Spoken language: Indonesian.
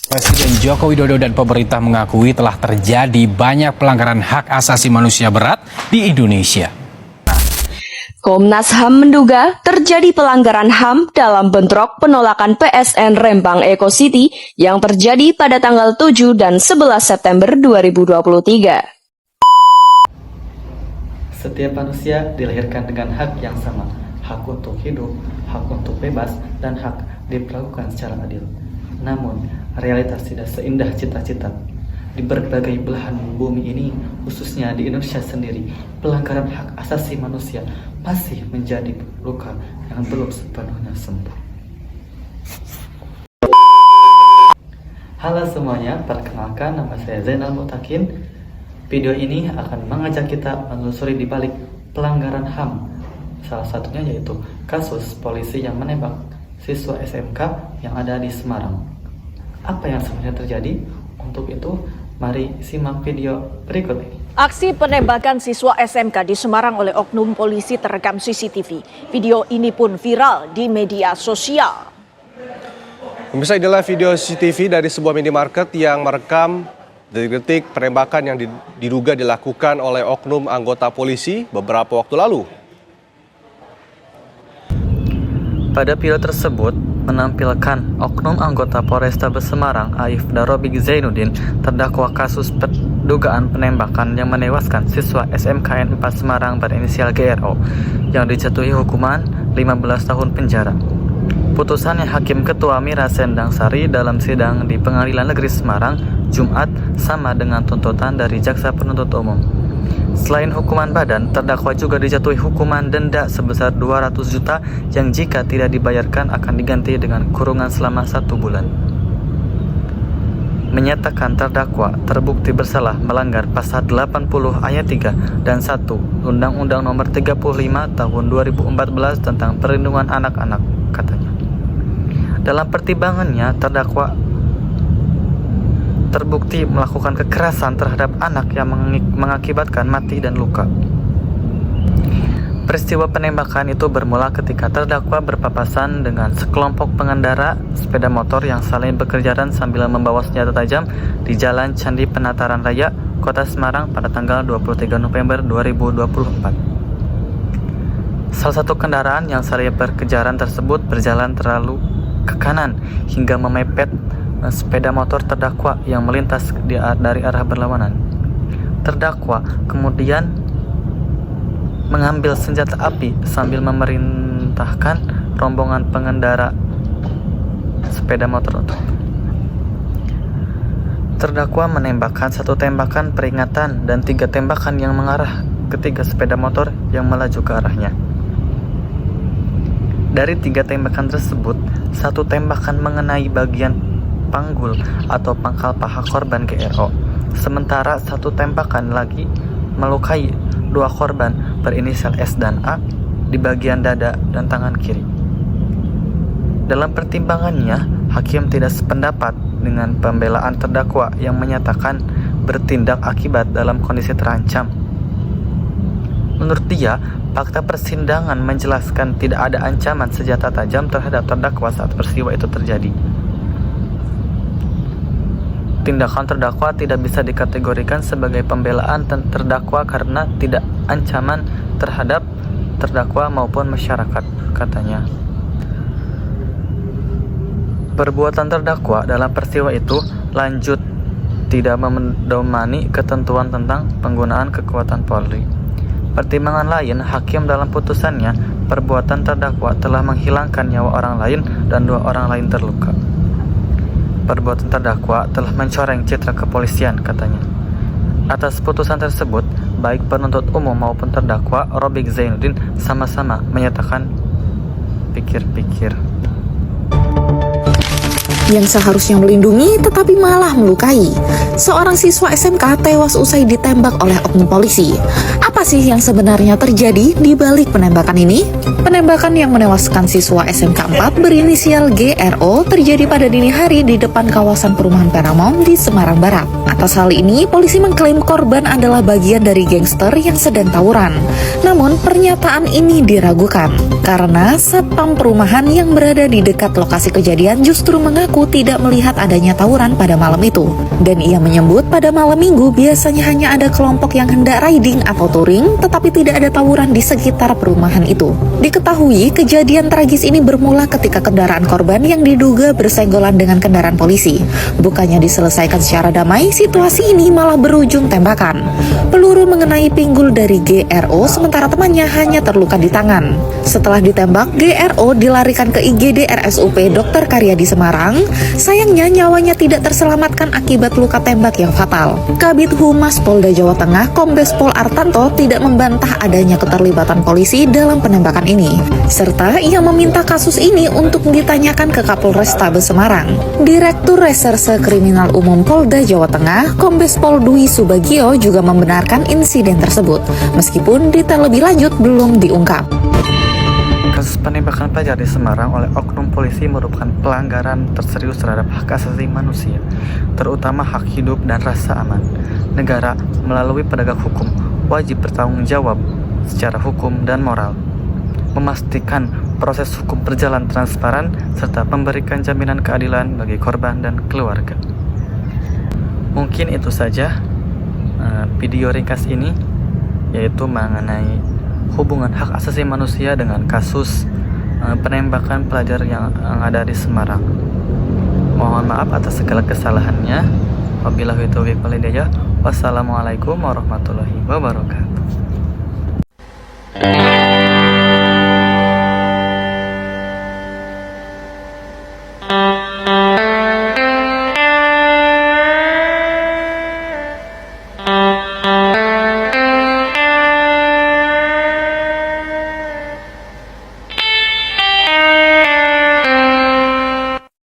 Presiden Joko Widodo dan pemerintah mengakui telah terjadi banyak pelanggaran hak asasi manusia berat di Indonesia. Komnas HAM menduga terjadi pelanggaran HAM dalam bentrok penolakan PSN Rembang Eco City yang terjadi pada tanggal 7 dan 11 September 2023. Setiap manusia dilahirkan dengan hak yang sama, hak untuk hidup, hak untuk bebas, dan hak diperlakukan secara adil. Namun, realitas tidak seindah cita-cita. Di berbagai belahan bumi ini, khususnya di Indonesia sendiri, pelanggaran hak asasi manusia masih menjadi luka yang belum sepenuhnya sembuh. Halo semuanya, perkenalkan nama saya Zainal Mutakin. Video ini akan mengajak kita menelusuri di balik pelanggaran HAM. Salah satunya yaitu kasus polisi yang menembak siswa SMK yang ada di Semarang. Apa yang sebenarnya terjadi? Untuk itu, mari simak video berikut ini. Aksi penembakan siswa SMK di Semarang oleh oknum polisi terekam CCTV. Video ini pun viral di media sosial. Pemirsa, inilah video CCTV dari sebuah minimarket yang merekam detik-detik penembakan yang diduga dilakukan oleh oknum anggota polisi beberapa waktu lalu. Pada video tersebut menampilkan oknum anggota Polrestabes Semarang Aibda Robik Zainuddin terdakwa kasus dugaan penembakan yang menewaskan siswa SMKN 4 Semarang berinisial GRO yang dijatuhi hukuman 15 tahun penjara. Putusannya Hakim Ketua Mira Sendang Sari dalam sidang di Pengadilan Negeri Semarang Jumat sama dengan tuntutan dari Jaksa Penuntut Umum. Selain hukuman badan, terdakwa juga dijatuhi hukuman denda sebesar 200 juta yang jika tidak dibayarkan akan diganti dengan kurungan selama 1 bulan. Menyatakan terdakwa terbukti bersalah melanggar pasal 80 ayat 3 dan 1 Undang-Undang Nomor 35 Tahun 2014 tentang Perlindungan Anak-anak, katanya. Dalam pertimbangannya, terdakwa terbukti melakukan kekerasan terhadap anak yang mengakibatkan mati dan luka. Peristiwa penembakan itu bermula ketika terdakwa berpapasan dengan sekelompok pengendara sepeda motor yang saling berkejaran sambil membawa senjata tajam di Jalan Candi Penataran Raya, Kota Semarang pada tanggal 23 November 2024. Salah satu kendaraan yang saling berkejaran tersebut berjalan terlalu ke kanan hingga memepet sepeda motor terdakwa yang melintas dari arah berlawanan. Terdakwa kemudian mengambil senjata api sambil memerintahkan rombongan pengendara sepeda motor untuk. Terdakwa menembakkan 1 tembakan peringatan dan 3 tembakan yang mengarah ke 3 sepeda motor yang melaju ke arahnya. Dari 3 tembakan tersebut, 1 tembakan mengenai bagian panggul atau pangkal paha korban GRO, sementara 1 tembakan lagi melukai 2 korban berinisial S dan A di bagian dada dan tangan kiri. Dalam pertimbangannya, hakim tidak sependapat dengan pembelaan terdakwa yang menyatakan bertindak akibat dalam kondisi terancam. Menurut dia, fakta persidangan menjelaskan tidak ada ancaman senjata tajam terhadap terdakwa saat peristiwa itu terjadi. Tindakan terdakwa tidak bisa dikategorikan sebagai pembelaan terdakwa karena tidak ancaman terhadap terdakwa maupun masyarakat, katanya. Perbuatan terdakwa dalam peristiwa itu lanjut tidak memedomani ketentuan tentang penggunaan kekuatan Polri. Pertimbangan lain, hakim dalam putusannya, perbuatan terdakwa telah menghilangkan nyawa orang lain dan 2 orang lain terluka. Perbuatan terdakwa telah mencoreng citra kepolisian, katanya. Atas putusan tersebut, baik penuntut umum maupun terdakwa Robik Zainuddin sama-sama menyatakan pikir-pikir. Yang seharusnya melindungi tetapi malah melukai. Seorang siswa SMK tewas usai ditembak oleh oknum polisi. Apa Apa sih yang sebenarnya terjadi di balik penembakan ini? Penembakan yang menewaskan siswa SMK 4 berinisial GRO terjadi pada dini hari di depan kawasan perumahan Paramount di Semarang Barat. Atas hal ini, polisi mengklaim korban adalah bagian dari gangster yang sedang tawuran. Namun, pernyataan ini diragukan karena satpam perumahan yang berada di dekat lokasi kejadian justru mengaku tidak melihat adanya tawuran pada malam itu. Dan ia menyebut pada malam minggu biasanya hanya ada kelompok yang hendak riding atau touring, tetapi tidak ada tawuran di sekitar perumahan itu. Diketahui kejadian tragis ini bermula ketika kendaraan korban yang diduga bersenggolan dengan kendaraan polisi. Bukannya diselesaikan secara damai, situasi ini malah berujung tembakan. Peluru mengenai pinggul dari GRO sementara temannya hanya terluka di tangan. Setelah ditembak, GRO dilarikan ke IGD RSUP Dr. Karyadi Semarang. Sayangnya nyawanya tidak terselamatkan akibat luka tembak yang fatal. Kabid Humas Polda Jawa Tengah Kombes Pol Artanto tidak membantah adanya keterlibatan polisi dalam penembakan ini, serta ia meminta kasus ini untuk ditanyakan ke Kapolrestabes Semarang. Direktur Reserse Kriminal Umum Polda Jawa Tengah Kombes Pol Dwi Subagio juga membenarkan insiden tersebut, meskipun detail lebih lanjut belum diungkap. Kasus penembakan pelajar di Semarang oleh oknum polisi merupakan pelanggaran terserius terhadap hak asasi manusia, terutama hak hidup dan rasa aman. Negara melalui penegak hukum wajib bertanggung jawab secara hukum dan moral, memastikan proses hukum berjalan transparan, serta memberikan jaminan keadilan bagi korban dan keluarga. Mungkin itu saja video ringkas ini, yaitu mengenai hubungan hak asasi manusia dengan kasus penembakan pelajar yang ada di Semarang. Mohon maaf atas segala kesalahannya. Wabillahi taufiq wal hidayah. Wassalamualaikum warahmatullahi wabarakatuh.